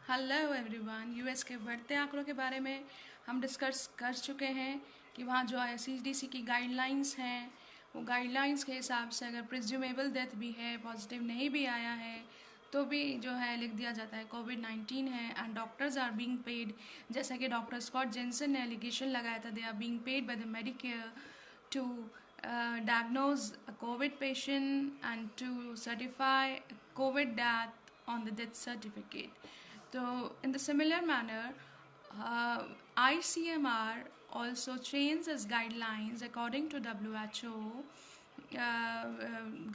Hello everyone. US के बढ़ते आंकड़ों के बारे में हम डिस्कस कर चुके हैं कि वहाँ जो सीडीसी की गाइडलाइंस हैं वो गाइडलाइंस के हिसाब से अगर प्रिज्यूमेबल डेथ भी है, पॉजिटिव नहीं भी आया है, तो भी जो है लिख दिया जाता है कोविड-19 है and doctors are being paid. जैसा कि डॉक्टर स्कॉट जेनसन ने एलिगेशन लगाया था, they are being paid by the Medicare to diagnose a COVID patient and to certify COVID death on the death certificate. So in the similar manner, ICMR also changes its guidelines according to WHO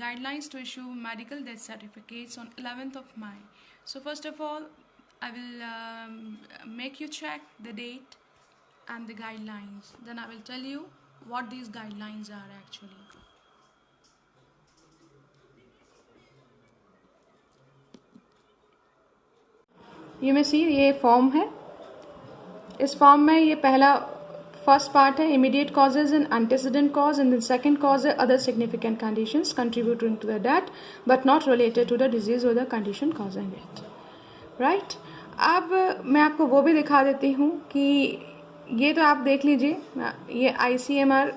guidelines to issue medical death certificates on 11th of May. So first of all, I will make you check the date and the guidelines. Then I will tell you what these guidelines are actually. You may see ये form है। इस form में ये पहला first part है immediate causes and antecedent cause, and second cause है other significant conditions contributing to the death but not related to the disease और the condition causing death. Right, अब मैं आपको वो भी दिखा देती हूँ कि ये तो आप देख लीजिए, ये ICMR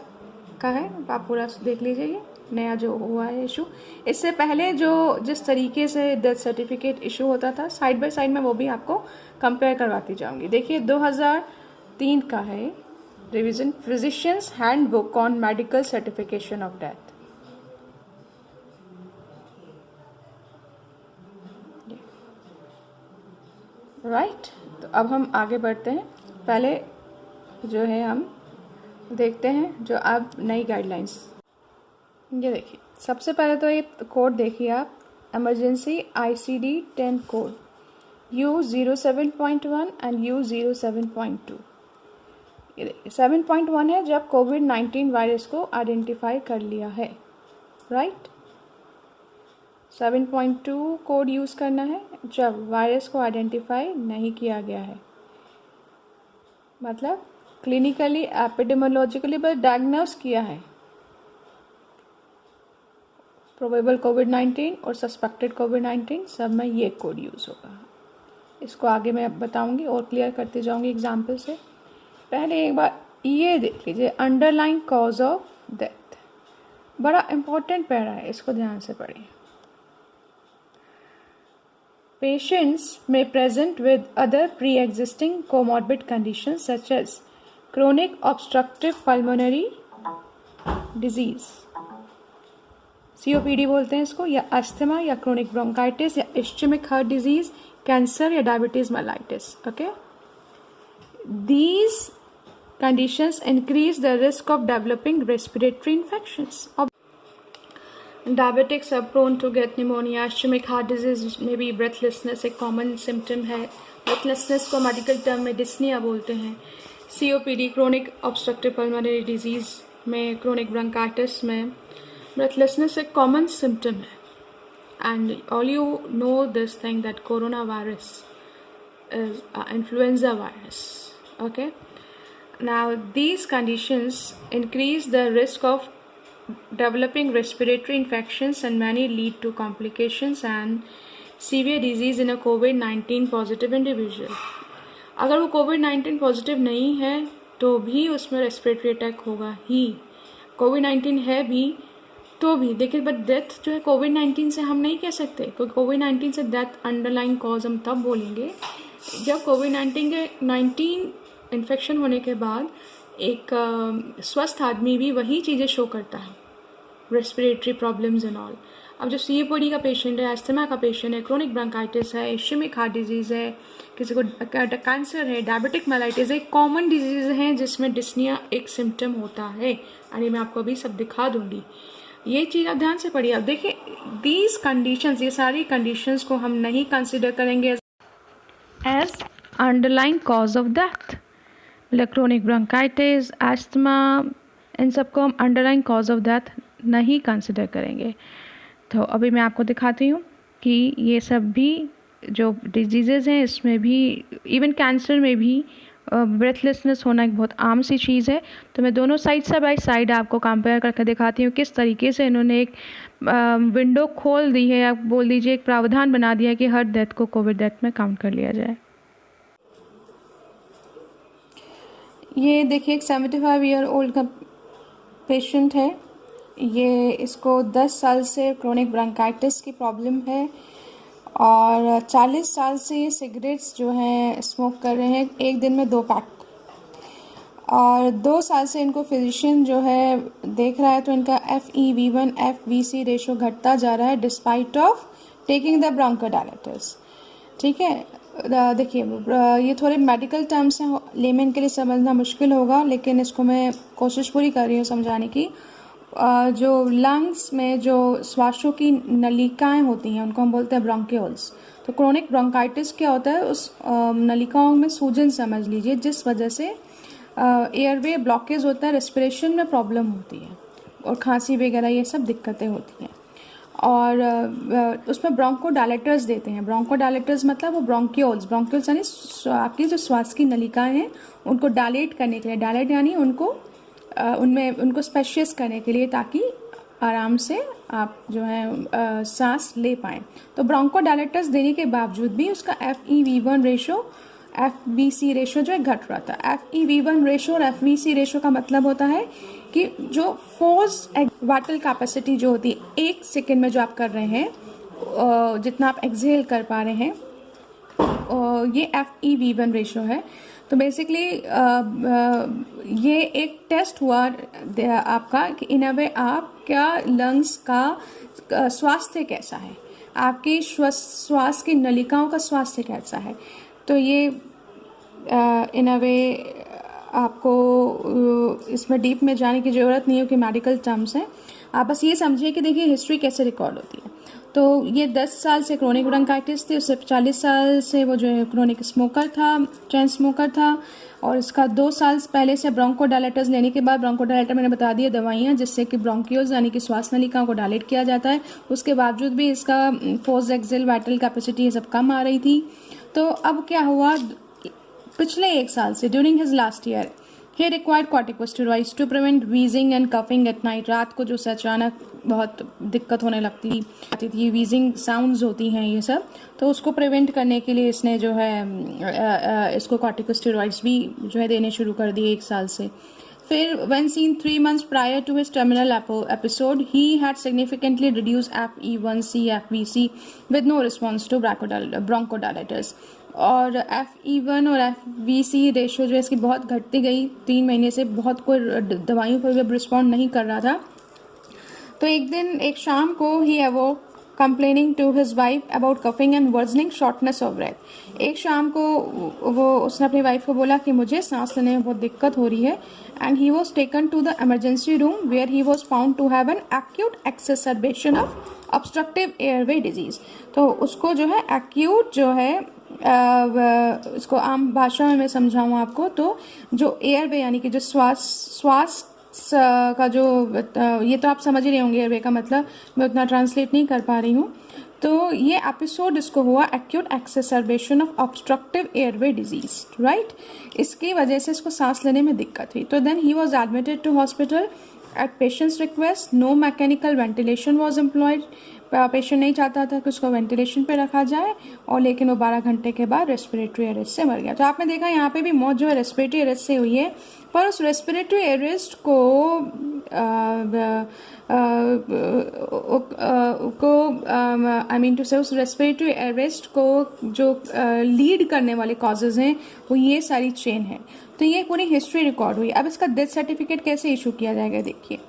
का है, आप पूरा देख लीजिए। ये नया जो हुआ है इशू, इससे पहले जो जिस तरीके से डेथ सर्टिफिकेट इशू होता था साइड बाय साइड में वो भी आपको कंपेयर करवाती जाऊंगी। देखिए 2003 का है revision, physicians handbook on medical certification of death. Right, तो अब हम आगे बढ़ते हैं। पहले जो है हम देखते हैं जो अब नई गाइडलाइंस। ये देखिए, सबसे पहले तो ये कोड देखिए आप, emergency ICD-10 code U07.1 and U07.2। ये देखिए 7.1 है जब कोविड-19 वायरस को आइडेंटिफाई कर लिया है। राइट, 7.2 कोड यूज़ करना है जब वायरस को आइडेंटिफाई नहीं किया गया है, मतलब क्लिनिकली एपिडेमियोलॉजिकली बस डायग्नोस किया है प्रोबेबल कोविड-19 और सस्पेक्टेड कोविड-19, सब में ये कोड यूज़ होगा। इसको आगे मैं बताऊंगी और क्लियर करते जाऊंगी एग्जाम्पल से। पहले एक बार ये देख लीजिए, अंडरलाइन कॉज ऑफ डेथ, बड़ा इंपॉर्टेंट पैरा है, इसको ध्यान से पढ़िए। Patients may present with other pre-existing comorbid conditions such as chronic obstructive pulmonary disease, COPD बोलते हैं इसको, या अस्थमा या क्रोनिक ब्रोंकाइटिस या इस्चेमिक हार्ट डिजीज, कैंसर या diabetes mellitus. Okay, these conditions increase the risk of developing respiratory infections. Diabetics are prone to get pneumonia. Ischemic heart disease में भी breathlessness एक common symptom है। breathlessness को medical term में dyspnea बोलते हैं। COPD chronic obstructive pulmonary disease में, chronic bronchitis में breathlessness एक common symptom है। And all you know this thing that coronavirus is influenza virus. Okay, now these conditions increase the risk of developing respiratory infections and many lead to complications and severe disease in a COVID-19 positive individual. अगर वो COVID-19 positive नहीं है तो भी उसमें respiratory attack होगा ही, COVID-19 है भी तो भी। देखिए, बट डेथ जो है COVID-19 से हम नहीं कह सकते, क्योंकि COVID-19 से डेथ अंडरलाइन कॉज हम तब बोलेंगे जब COVID-19 इन्फेक्शन होने के बाद एक स्वस्थ आदमी भी वही चीज़ें शो करता है, रेस्पिरेटरी प्रॉब्लम्स एंड ऑल। अब जो COPD का पेशेंट है, अस्थमा का पेशेंट है, क्रोनिक ब्रोंकाइटिस है, इस्चेमिक हार्ट डिजीज़ है, किसी को कैंसर है, डायबिटिक मेलाइटिस है, कॉमन डिजीज़ हैं जिसमें डिस्निया एक सिम्टम होता है। और ये मैं आपको अभी सब दिखा दूंगी, ये चीज़ आप ध्यान से पढ़िए। अब देखिए, दीज कंडीशंस, ये सारी कंडीशंस को हम नहीं कंसिडर करेंगे as underline cause of death. Chronic bronchitis, asthma, इन सबको हम अंडरलाइन कॉज ऑफ डेथ नहीं कंसिडर करेंगे। तो अभी मैं आपको दिखाती हूँ कि ये सब भी जो डिजीज़ेज़ हैं इसमें भी, इवन कैंसर में भी ब्रेथलेसनेस होना एक बहुत आम सी चीज़ है। तो मैं दोनों साइड से बाई साइड आपको कंपेयर करके दिखाती हूँ किस तरीके से इन्होंने एक विंडो खोल दी है, या बोल दीजिए एक प्रावधान बना दिया है कि हर डेथ को कोविड डेथ में काउंट कर लिया जाए। ये देखिए एक 75 ईयर ओल्ड का पेशेंट है। ये इसको 10 साल से क्रोनिक ब्रोंकाइटिस की प्रॉब्लम है और 40 साल से ये सिगरेट्स जो हैं स्मोक कर रहे हैं, एक दिन में 2 पैक। और 2 साल से इनको फिजिशियन जो है देख रहा है, तो इनका FeV1 FVC रेशो घटता जा रहा है despite of taking the bronchodilators. ठीक है, देखिए ये थोड़े मेडिकल टर्म्स हैं, लेमैन के लिए समझना मुश्किल होगा, लेकिन इसको मैं कोशिश पूरी कर रही हूँ समझाने की। जो लंग्स में जो श्वासों की नलिकाएं होती हैं उनको हम बोलते हैं ब्रोंक्यूल्स। तो क्रोनिक ब्रोंकाइटिस क्या होता है, उस नलिकाओं में सूजन समझ लीजिए, जिस वजह से एयरवे ब्लॉकेज होता है, रेस्पिरेशन में प्रॉब्लम होती है और खांसी वगैरह ये सब दिक्कतें होती हैं। और उसमें ब्रोंकोडायलेटर्स देते हैं। ब्रोंकोडायलेटर्स मतलब वो ब्रोंक्यूल्स यानी आपकी जो श्वास की नलिकाएं हैं उनको डायलेट करने के लिए, डायलेट यानी उनको स्पेशियस करने के लिए, ताकि आराम से आप जो है सांस ले पाएँ। तो ब्रोंकोडायलेटर्स देने के बावजूद भी उसका FeV1 रेशो FVC रेशो जो है घट रहा था। FeV1 रेशो और FVC रेशो का मतलब होता है कि जो फोर्स वाइटल कैपेसिटी जो होती है 1 सेकेंड में जो आप कर रहे हैं, जितना आप एक्सहेल कर पा रहे हैं, ये FeV1 रेशो है। तो बेसिकली ये एक टेस्ट हुआ आपका कि इन अ वे आपका लंग्स का स्वास्थ्य कैसा है, आपकी श्वास की नलिकाओं का स्वास्थ्य कैसा है। तो ये इन अ वे आपको इसमें डीप में जाने की ज़रूरत नहीं है कि मेडिकल टर्म्स हैं, आप बस ये समझिए कि देखिए हिस्ट्री कैसे रिकॉर्ड होती है। तो ये 10 साल से क्रोनिक ब्रोंकाइटिस थी, उससे 40 साल से वो जो है क्रोनिक स्मोकर था, चेन स्मोकर था, और इसका 2 साल पहले से ब्रोंकोडायलेटर्स लेने के बाद, ब्रोंकोडायलेटर मैंने बता दिया दवाइयाँ जिससे कि ब्रोंक्यूल्स यानी कि श्वास नलिकाओं को डायलेट किया जाता है, उसके बावजूद भी इसका फोर्स एक्सेल वाइटल कैपेसिटी ये सब कम आ रही थी। तो अब क्या हुआ, पिछले 1 साल से during his last year he required corticosteroids to prevent wheezing and coughing at night. रात को जो अचानक बहुत दिक्कत होने लगती थी, वीजिंग साउंड्स होती हैं ये सब, तो उसको प्रिवेंट करने के लिए इसने जो है इसको कॉर्टिकोस्टेरॉइड्स भी जो है देने शुरू कर दिए 1 साल से। फिर when seen 3 months prior to his terminal episode, he had significantly reduced FE1C, FVC with no response to bronchodilators. और FE1 और FVC रेशो जो है इसकी बहुत घटती गई 3 महीने से, बहुत कोई दवाइयों पर भी रिस्पॉन्ड नहीं कर रहा था। तो एक शाम को ही अवोक complaining to his wife about coughing and worsening shortness of breath। एक शाम को उसने अपनी वाइफ को बोला कि मुझे सांस लेने में बहुत दिक्कत हो रही है, and he was taken to the emergency room where he was found to have an acute exacerbation of obstructive airway disease। तो उसको जो है acute जो है इसको आम भाषा में मैं समझाऊँ आपको, तो जो एयरवे यानी कि जो श्वास का जो, ये तो आप समझ ही रहे होंगे एयरवे का मतलब, मैं उतना ट्रांसलेट नहीं कर पा रही हूँ। तो ये एपिसोड इसको हुआ acute exacerbation of obstructive airway disease, right. इसकी वजह से इसको सांस लेने में दिक्कत हुई। तो then he was admitted to hospital at patient's request. No mechanical ventilation was employed. Patient नहीं चाहता था कि उसको वेंटिलेशन पे रखा जाए, और लेकिन वो 12 घंटे के बाद रेस्पिरेटरी अरेस्ट से मर गया। तो आपने देखा यहाँ पे भी मौत जो है रेस्पिरेटरी अरेस्ट से हुई है, पर उस रेस्पिरेटरी अरेस्ट को आई मीन टू से उस रेस्पिरेटरी अरेस्ट को जो लीड करने वाले कॉजेज हैं वो ये सारी चेन है। तो ये पूरी हिस्ट्री रिकॉर्ड हुई। अब इसका डेथ सर्टिफिकेट कैसे इशू किया जाएगा, देखिए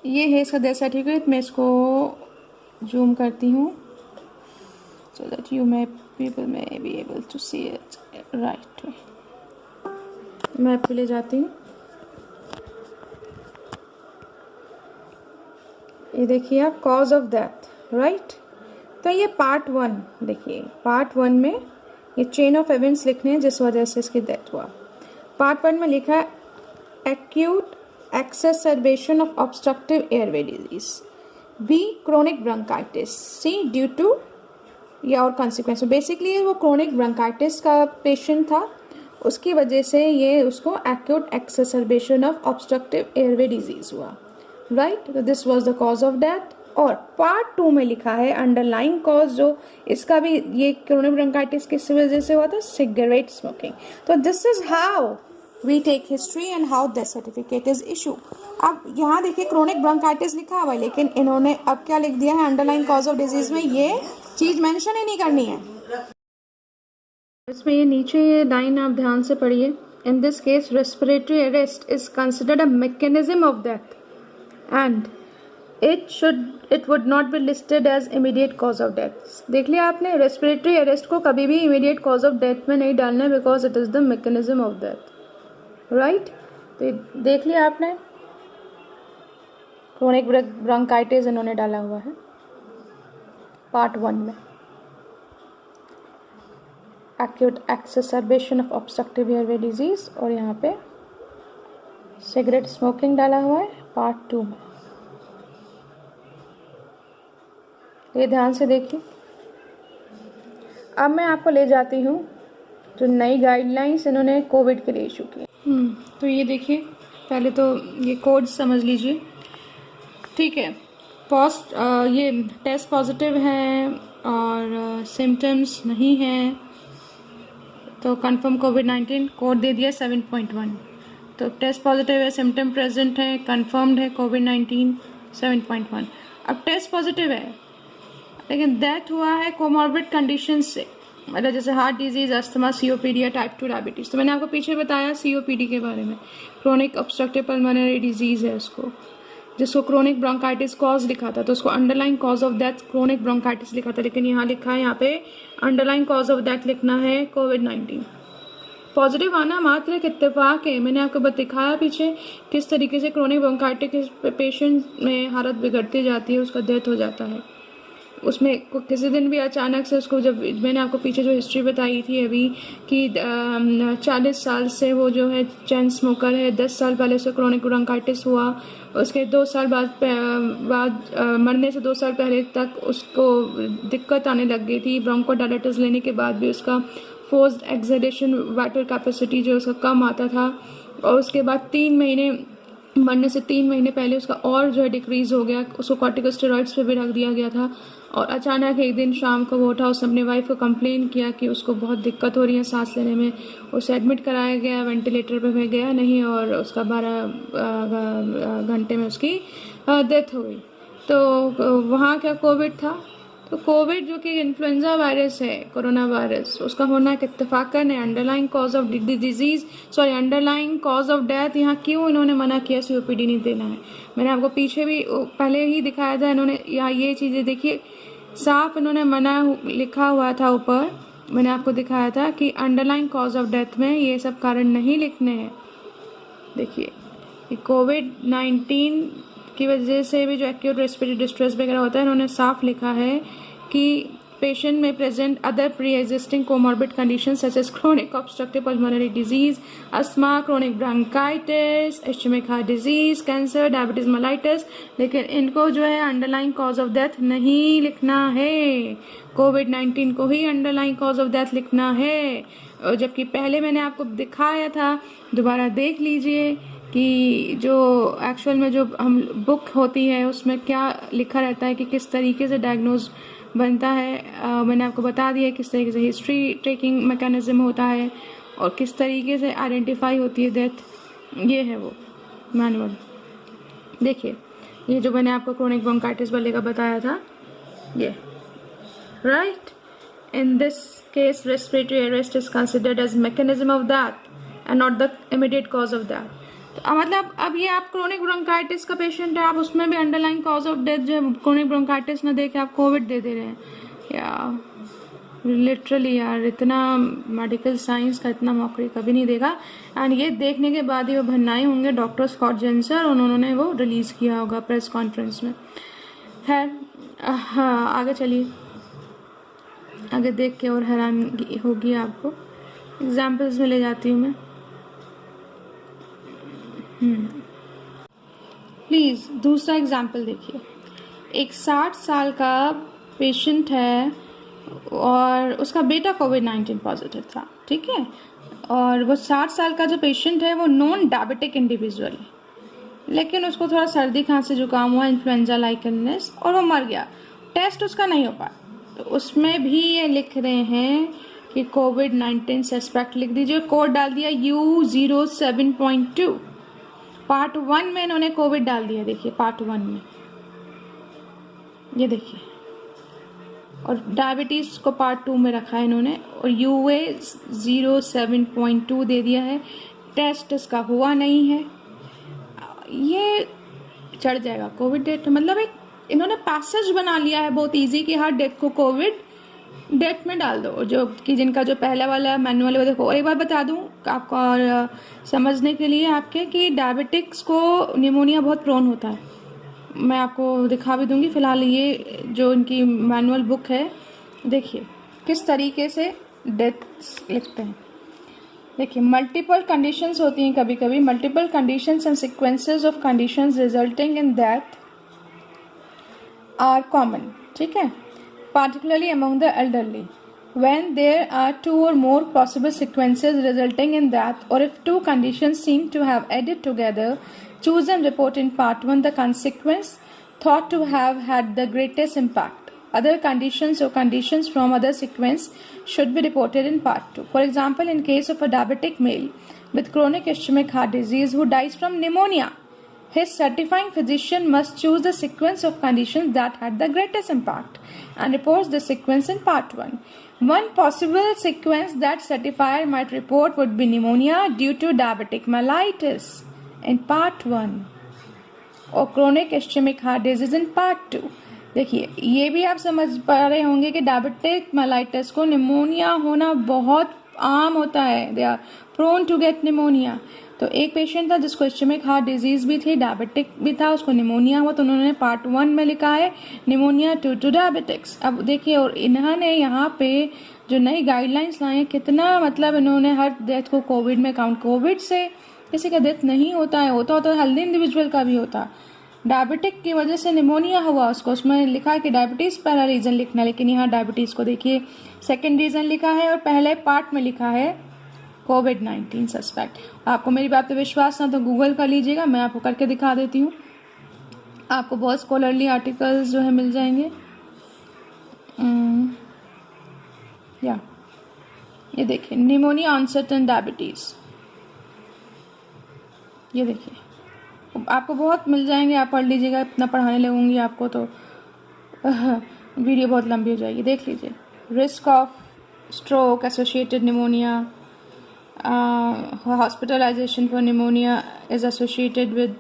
ये है इसका डेथ सर्टिफिकेट। मैं इसको जूम करती हूँ so that people may be able to see it right way। मैं पे ले जाती हूँ, ये देखिए आप, कॉज ऑफ डेथ, राइट। तो ये पार्ट 1 देखिए, पार्ट 1 में ये चेन ऑफ इवेंट्स लिखने हैं जिस वजह से इसकी डेथ हुआ। पार्ट 1 में लिखा है acute exacerbation of obstructive airway disease, B chronic bronchitis, C due to या और consequence। बेसिकली वो chronic bronchitis का पेशेंट था, उसकी वजह से ये उसको acute exacerbation of obstructive airway disease हुआ, right। तो this was the cause of death। और पार्ट 2 में लिखा है अंडरलाइंग कॉज, जो इसका भी ये क्रोनिक ब्रोंकाइटिस किस वजह से हुआ था, सिगरेट स्मोकिंग। तो this is how we take history and how death certificate is issue. अब यहाँ देखिए क्रोनिक ब्रोंकाइटिस लिखा हुआ है, लेकिन इन्होंने अब क्या लिख दिया है, अंडरलाइंग कॉज ऑफ डिजीज में ये चीज मेंशन ही नहीं करनी है। इसमें ये नीचे ये लाइन आप ध्यान से पढ़िए, इन this case respiratory arrest is considered a mechanism of death and it would not be listed as immediate cause of death। देख लिया आपने, रेस्पिरेटरी अरेस्ट को कभी भी immediate cause of death में नहीं डालना है, because it is the mechanism of death, right? तो देख लिया आपने, क्रोनिक ब्रोंकाइटिस इन्होंने डाला हुआ है पार्ट 1 में, acute exacerbation of obstructive airway disease, और यहाँ पे सिगरेट स्मोकिंग डाला हुआ है पार्ट 2 में। ये ध्यान से देखिए। अब मैं आपको ले जाती हूँ जो नई गाइडलाइंस इन्होंने कोविड के लिए इशू की। तो ये देखिए, पहले तो ये कोड समझ लीजिए, ठीक है। ये टेस्ट पॉजिटिव है और सिम्टम्स नहीं हैं तो कंफर्म कोविड-19 कोड दे दिया 7.1। तो टेस्ट पॉजिटिव है, सिम्टम प्रेजेंट है, कंफर्म्ड है कोविड-19 7.1। अब टेस्ट पॉजिटिव है लेकिन डेथ हुआ है कोमॉर्बिड कंडीशन से, मतलब जैसे हार्ट डिजीज, अस्थमा, सीओपीडी या टाइप 2 डायबिटीज। तो मैंने आपको पीछे बताया सीओपीडी के बारे में, क्रोनिक ऑब्स्ट्रक्टिव पल्मोनरी डिजीज है उसको, जिसको क्रोनिक ब्रोंकाइटिस कॉज लिखा था, तो उसको underlying cause of death chronic bronchitis लिखा था, लेकिन यहाँ लिखा है, यहाँ पे अंडरलाइंग कॉज ऑफ डेथ लिखना है कोविड-19। पॉजिटिव आना मात्र एक इत्तेफाक है। मैंने आपको दिखाया पीछे किस तरीके से क्रोनिक ब्रोंकाइटिस पेशेंट में हालत बिगड़ती जाती है, उसका डेथ हो जाता है। उसमें किसी दिन भी अचानक से उसको, जब मैंने आपको पीछे जो हिस्ट्री बताई थी अभी कि 40 साल से वो जो है चेन स्मोकर है, 10 साल पहले उसे क्रोनिक ब्रोंकाइटिस हुआ, उसके 2 साल बाद मरने से 2 साल पहले तक उसको दिक्कत आने लग गई थी। ब्रोंकोडायलिटिस लेने के बाद भी उसका फोर्स्ड एक्सहेलेशन वाटर कैपेसिटी जो उसका कम आता था, और उसके बाद 3 महीने मरने से 3 महीने पहले उसका और जो है डिक्रीज हो गया, उसको कॉर्टिकोस्टेरॉइड्स पे भी रख दिया गया था। और अचानक एक दिन शाम को वो उठा, उसने अपने वाइफ को कंप्लेन किया कि उसको बहुत दिक्कत हो रही है सांस लेने में। उसे एडमिट कराया गया, वेंटिलेटर पे मैं गया नहीं, और उसका 12 घंटे में उसकी डेथ हो गई। तो वहाँ क्या कोविड था, तो कोविड जो कि इन्फ्लुएंजा वायरस है, कोरोना वायरस, उसका होना एक इत्तेफाकन है। Underlying cause of disease, sorry underlying cause of death यहाँ क्यों इन्होंने मना किया सीओपीडी नहीं देना है। मैंने आपको पीछे भी पहले ही दिखाया था, इन्होंने यहाँ ये चीज़ें देखिए साफ इन्होंने मना लिखा हुआ था ऊपर, मैंने आपको दिखाया था कि अंडरलाइंग कॉज ऑफ डेथ में ये सब कारण नहीं लिखने हैं। देखिए कोविड-19 की वजह से भी जो एक्यूट रेस्पिरेटरी डिस्ट्रेस वगैरह होता है, इन्होंने साफ लिखा है कि पेशेंट में present other pre existing comorbid condition such as chronic obstructive pulmonary disease, asthma, chronic bronchitis, ischaemic heart disease, cancer, diabetes mellitus, लेकिन इनको जो है अंडरलाइंग कॉज ऑफ डेथ नहीं लिखना है। कोविड-19 को ही अंडरलाइंग कॉज ऑफ डेथ लिखना है, और जबकि पहले मैंने आपको दिखाया था, दोबारा देख लीजिए कि जो एक्चुअल में जो हम बुक होती है उसमें क्या लिखा रहता है कि किस तरीके से डायग्नोज बनता है। मैंने आपको बता दिया किस तरीके से हिस्ट्री टेकिंग मैकेनिज्म होता है और किस तरीके से आइडेंटिफाई होती है डेथ। ये है वो मैनुअल। देखिए ये जो मैंने आपको क्रोनिक ब्रोंकाइटिस वाले का बताया था, ये right, in this case respiratory arrest is considered as mechanism of death and not the immediate cause of death. तो मतलब अब ये आप क्रोनिक ब्रोंकाइटिस का पेशेंट है, आप उसमें भी अंडरलाइंग कॉज ऑफ डेथ जो क्रोनिक ब्रोंकाइटिस ना देके आप कोविड दे रहे हैं। या लिटरली यार, इतना मेडिकल साइंस का इतना मौका कभी नहीं देगा। एंड ये देखने के बाद ही वो भन्नाए होंगे डॉक्टर स्कॉट जेंसर, उन्होंने वो रिलीज किया होगा प्रेस कॉन्फ्रेंस में। खैर हाँ, आगे चलिए, आगे देख के और हैरानगी होगी आपको। एग्जाम्पल्स में ले जाती हूँ मैं। प्लीज दूसरा एग्जाम्पल देखिए। एक 60 साल का पेशेंट है और उसका बेटा कोविड-19 पॉजिटिव था, ठीक है, और वो 60 साल का जो पेशेंट है वो नॉन डायबिटिक इंडिविजुअल है, लेकिन उसको थोड़ा सर्दी खांसी जुकाम हुआ, इन्फ्लुएंजा लाइक इलनेस, और वो मर गया, टेस्ट उसका नहीं हो पाया। तो उसमें भी ये लिख रहे हैं कि कोविड-19 सस्पेक्ट लिख दीजिए, कोड डाल दिया U07.2। पार्ट 1 में इन्होंने कोविड डाल दिया, देखिए पार्ट 1 में ये देखिए, और डायबिटीज़ को पार्ट 2 में रखा है इन्होंने, और UA07.2 दे दिया है। टेस्ट इसका हुआ नहीं है, ये चढ़ जाएगा कोविड डेथ। मतलब एक इन्होंने पैसेज बना लिया है बहुत इजी कि हर डेथ को कोविड डेथ में डाल दो, जो कि जिनका जो पहला वाला मैनुअल है। देखो एक बार बता दूं आपको और समझने के लिए आपके कि डायबिटिक्स को निमोनिया बहुत प्रोन होता है। मैं आपको दिखा भी दूंगी। फिलहाल ये जो इनकी मैनुअल बुक है, देखिए किस तरीके से डेथ्स लिखते हैं। देखिए मल्टीपल कंडीशंस होती हैं, कभी कभी multiple conditions and sequences of conditions resulting in death are common, ठीक है, particularly among the elderly. When there are 2 or more possible sequences resulting in death, or if 2 conditions seem to have added together, choose and report in part 1 the consequence thought to have had the greatest impact. Other conditions or conditions from other sequence should be reported in part 2. For example, in case of a diabetic male with chronic ischemic heart disease who dies from pneumonia, his certifying physician must choose the sequence of conditions that had the greatest impact and reports the sequence in part 1. One possible sequence that certifier might report would be pneumonia due to diabetic mellitus in part 1 और chronic ischemic heart disease in part 2. देखिए ये भी आप समझ पा रहे होंगे कि डायबिटिक मेलाइटिस को निमोनिया होना बहुत आम होता है। They are prone to get pneumonia. तो एक पेशेंट था जिसको इस्चेमिक हार्ट डिजीज भी थी, डायबिटिक भी था, उसको निमोनिया हुआ, तो उन्होंने पार्ट 1 में लिखा है निमोनिया ड्यू टू डायबिटिक्स। अब देखिए, और इन्होंने यहाँ पे जो नई गाइडलाइंस लाई हैं, कितना मतलब इन्होंने हर डेथ को कोविड में काउंट। कोविड से किसी का डेथ नहीं होता है, होता तो हेल्दी इंडिविजुअल का भी होता। डायबिटिक की वजह से निमोनिया हुआ उसको, उसमें लिखा है कि डायबिटीज पहला रीजन लिखना है, लेकिन यहाँ डायबिटीज को देखिए सेकेंड रीजन लिखा है और पहले पार्ट में लिखा है कोविड-19 सस्पेक्ट। आपको मेरी बात पे विश्वास ना तो गूगल कर लीजिएगा, मैं आपको करके दिखा देती हूँ। आपको बहुत स्कॉलरली आर्टिकल्स जो है मिल जाएंगे। या ये देखिए निमोनिया ऑनसेट इन डायबिटीज, ये देखिए आपको बहुत मिल जाएंगे, आप पढ़ लीजिएगा। इतना पढ़ाने लगूंगी आपको तो वीडियो बहुत लंबी हो जाएगी, देख लीजिए। Risk of stroke associated pneumonia, hospitalization for pneumonia is associated with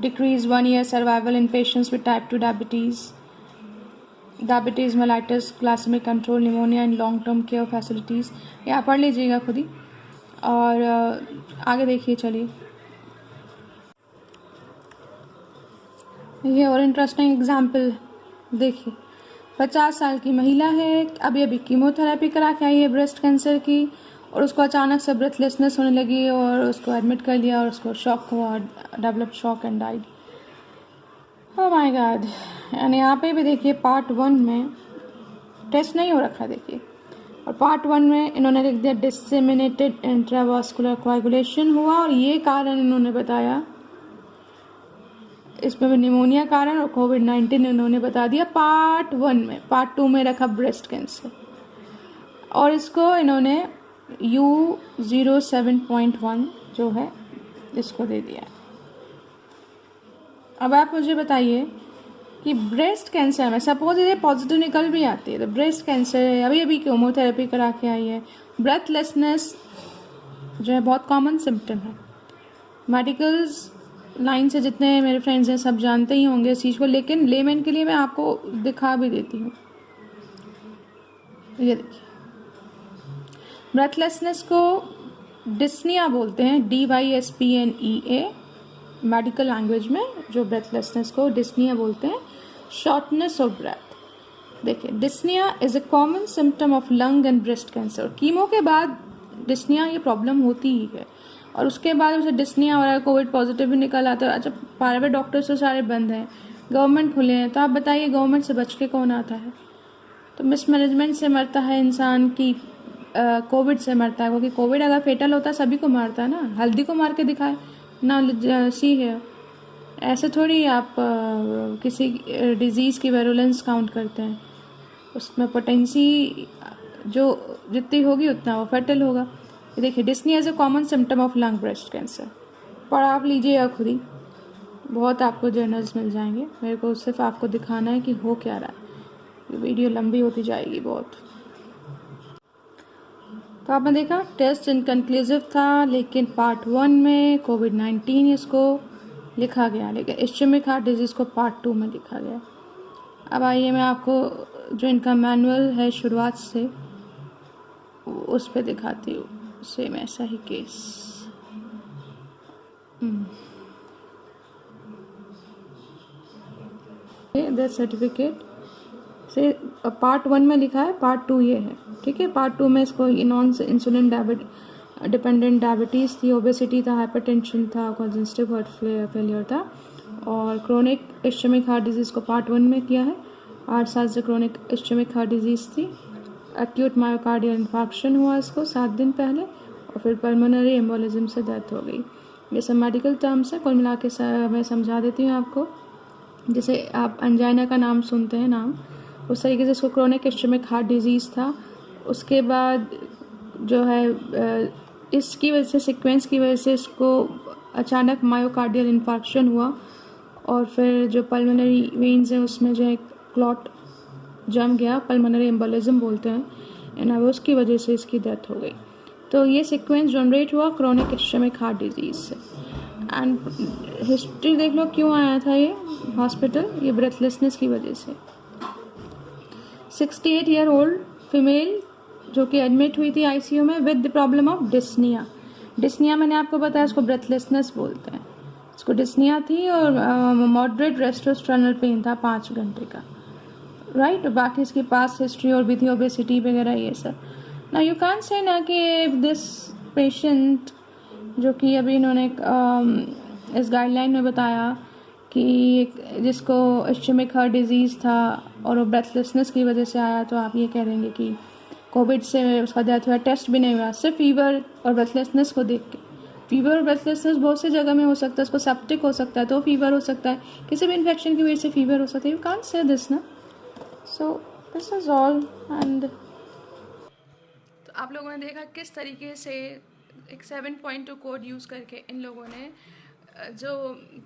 decreased 1 year survival in patients with type 2 diabetes, diabetes mellitus, glycemic control, pneumonia in long term care facilities। ये आप पढ़ लीजिएगा खुद ही। और आगे देखिए, चलिए ये और इंटरेस्टिंग एग्जाम्पल देखिए। 50 साल की महिला है, अभी अभी कीमोथेरेपी करा के आई है ब्रेस्ट कैंसर की, और उसको अचानक से ब्रेथलेसनेस होने लगी और उसको एडमिट कर लिया और उसको शॉक हुआ, developed shock and died. Oh my God. यानी यहाँ पे भी देखिए पार्ट 1 में टेस्ट नहीं हो रखा, देखिए, और पार्ट 1 में इन्होंने लिख दिया डिसेमिनेटेड इंट्रावास्कुलर कोआगुलेशन हुआ, और ये कारण इन्होंने बताया, इसमें भी निमोनिया कारण और कोविड-19 इन्होंने बता दिया पार्ट 1 में। पार्ट 2 में रखा ब्रेस्ट कैंसर, और इसको इन्होंने U07.1 जो है इसको दे दिया। अब आप मुझे बताइए कि ब्रेस्ट कैंसर में सपोज ये पॉजिटिव निकल भी आती है, तो ब्रेस्ट कैंसर है, अभी अभी कीमोथेरेपी करा के आई है, ब्रेथलेसनेस जो है बहुत कॉमन सिम्टम है। मेडिकल्स लाइन से जितने मेरे फ्रेंड्स हैं सब जानते ही होंगे इस चीज़ को, लेकिन लेमैन के लिए मैं आपको दिखा भी देती हूँ। ये देखिए, ब्रेथलेसनेस को डिस्निया बोलते हैं, DYSPNEA मेडिकल लैंग्वेज में। जो ब्रेथलेसनेस को डिस्निया बोलते हैं, शॉर्टनेस ऑफ ब्रेथ। देखिए, dyspnoea is a common symptom of lung and breast cancer. Chemo के बाद डिस्निया ये प्रॉब्लम होती ही है, और उसके बाद उसे डिस्निया हो रहा है, कोविड पॉजिटिव भी निकल आता है। अच्छा, प्राइवेट डॉक्टर्स तो सारे बंद हैं, गवर्नमेंट खुले हैं, तो आप बताइए गवर्नमेंट से बच के कौन आता है? तो मिसमैनेजमेंट से मरता है इंसान की कोविड से मरता है, क्योंकि कोविड अगर फेटल होता है सभी को मारता है ना। हल्दी को मार के दिखाए ना, सी है ऐसे थोड़ी आप किसी डिज़ीज़ की वेरुलेंस काउंट करते हैं, उसमें पोटेंसी जो जितनी होगी उतना वो फर्टल होगा। ये देखिए, dyspnoea as a common symptom of lung breast cancer, पढ़ आप लीजिएगा खुद ही, बहुत आपको जर्नल्स मिल जाएंगे। मेरे को सिर्फ आपको दिखाना है कि हो क्या रहा है, ये वीडियो लंबी होती जाएगी बहुत। तो आपने देखा टेस्ट इनकन्क्लूसिव था, लेकिन पार्ट 1 में कोविड-19 इसको लिखा गया, लेकिन इस्चेमिक हार्ट डिजीज़ को पार्ट 2 में लिखा गया। अब आइए मैं आपको जो इनका मैनुअल है शुरुआत से उस पर दिखाती हूँ, सेम ऐसा ही केस। डेथ सर्टिफिकेट से पार्ट 1 में लिखा है, पार्ट 2 ये है, ठीक है। पार्ट 2 में इसको नॉन इंसुलिन डिपेंडेंट डायबिटीज़ थी, ओबेसिटी था, हाइपरटेंशन था, कंजेस्टिव हार्ट फेलियर था, और क्रोनिक इस्चेमिक हार्ट डिजीज़ को पार्ट 1 में किया है। 8 साल से क्रोनिक इस्चेमिक हार्ट डिजीज़ थी, एक्यूट मायोकार्डियल इन्फार्क्शन हुआ इसको 7 दिन पहले, और फिर पल्मोनरी एम्बोलिज्म से डेथ हो गई। ये सब मेडिकल टर्म्स है, कुल मिला के मैं समझा देती हूँ आपको। जैसे आप अंजाइना का नाम सुनते हैं नाम, उस तरीके से इसको क्रोनिक इस्चेमिक हार्ट डिजीज़ था। उसके बाद जो है इसकी वजह से, सीक्वेंस की वजह से इसको अचानक मायोकार्डियल इन्फार्क्शन हुआ, और फिर जो पल्मोनरी वेन्स हैं उसमें जो है क्लॉट जम गया, पल्मोनरी एम्बोलिज्म बोलते हैं, एंड अब उसकी वजह से इसकी डेथ हो गई। तो ये सीक्वेंस जनरेट हुआ क्रोनिक इस्चेमिक हार्ट डिजीज़ से। एंड हिस्ट्री देख लो क्यों आया था ये हॉस्पिटल, ये ब्रेथलेसनेस की वजह से। 68 ईयर ओल्ड फीमेल जो कि एडमिट हुई थी आईसीयू में with the problem of dyspnoea. Dyspnoea मैंने आपको बताया, इसको ब्रेथलेसनेस बोलते हैं। इसको डिस्निया थी और मॉडरेट रेस्ट्रोस्ट्रनल पेन था 5 घंटे का, राइट। बाकी इसकी पास हिस्ट्री और भी थी, ओबेसिटी वगैरह ये सब। ना यू कैन से ना कि दिस पेशेंट जो कि अभी इन्होंने इस गाइडलाइन में बताया कि जिसको इस्चेमिक हार्ट डिजीज़ था और वो ब्रेथलेसनेस की वजह से आया, तो आप ये कह देंगे कि कोविड से उसका डेथ हुआ, टेस्ट भी नहीं हुआ, सिर्फ फीवर और ब्रेथलेसनेस को देख के। फीवर और ब्रेथलेसनेस बहुत सी जगह में हो सकता है, उसको सेप्टिक हो सकता है तो फीवर हो सकता है, किसी भी इन्फेक्शन की वजह से फीवर हो सकता है। यू कांट से दिस ना, so this is all. And तो आप लोगों ने देखा किस तरीके से एक 7.2 कोड यूज़ करके इन लोगों ने जो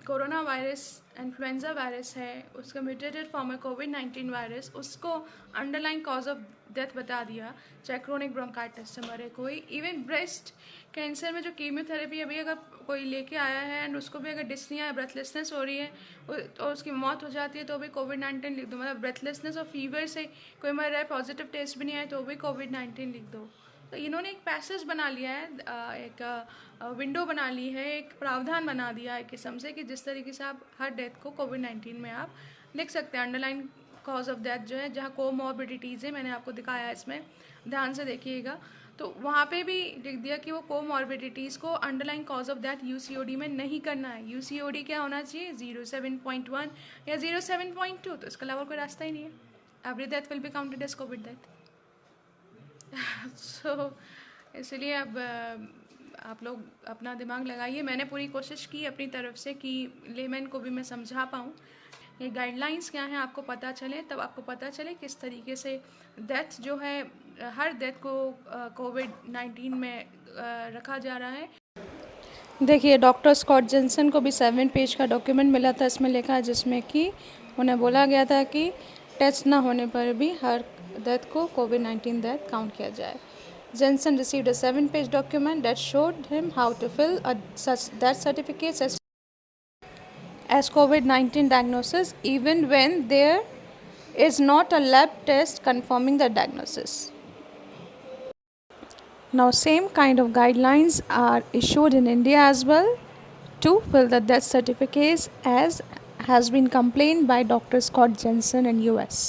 कोरोना वायरस इन्फ्लुएंजा वायरस है उसका म्यूटेटेड फॉर्म है कोविड-19 वायरस, उसको अंडरलाइन कॉज ऑफ डेथ बता दिया, चाहे क्रोनिक ब्रोंकाइटिस से मरे कोई। इवन ब्रेस्ट कैंसर में जो कीमोथेरेपी अभी अगर कोई लेके आया है एंड उसको भी अगर डिस्निया या ब्रेथलेसनेस हो रही है तो उसकी मौत हो जाती है तो भी कोविड-19 लिख दो। मतलब ब्रेथलेसनेस और फीवर से कोई मर रहा है, पॉजिटिव टेस्ट भी नहीं आए तो भी कोविड-19 लिख दो। तो इन्होंने एक पैसेज बना लिया है, एक विंडो बना ली है, एक प्रावधान बना दिया है किस्म से कि जिस तरीके से आप हर डेथ को कोविड-19 में आप लिख सकते हैं। अंडरलाइन कॉज ऑफ डेथ जो है, जहाँ कोमॉर्बिडिटीज़ है, मैंने आपको दिखाया है, इसमें ध्यान से देखिएगा, तो वहाँ पे भी लिख दिया कि वो कोमॉर्बिडिटीज़ को अंडरलाइन कॉज ऑफ डेथ यूसीओडी में नहीं करना है। यूसीओडी क्या होना चाहिए, 07.1 या 07.2, तो इसके अलावा कोई रास्ता ही नहीं है। Every death will be counted as covid death. So इसलिए अब आप लोग अपना दिमाग लगाइए। मैंने पूरी कोशिश की अपनी तरफ से कि लेमैन को भी मैं समझा पाऊँ, ये गाइडलाइंस क्या हैं आपको पता चले, तब आपको पता चले किस तरीके से डेथ जो है, हर डेथ को कोविड-19 में रखा जा रहा है। देखिए, डॉक्टर स्कॉट जेंसन को भी 7 पेज का डॉक्यूमेंट मिला था, इसमें लिखा है जिसमें कि उन्हें बोला गया था कि टेस्ट ना होने पर भी हर डेथ को कोविड-19 डेथ काउंट किया जाए। Jensen received a 7-page document that showed him how to fill such death certificates as COVID-19 diagnosis, even when there is not a lab test confirming the diagnosis. Now, same kind of guidelines are issued in India as well to fill the death certificates, as has been complained by Dr. Scott Jensen in US.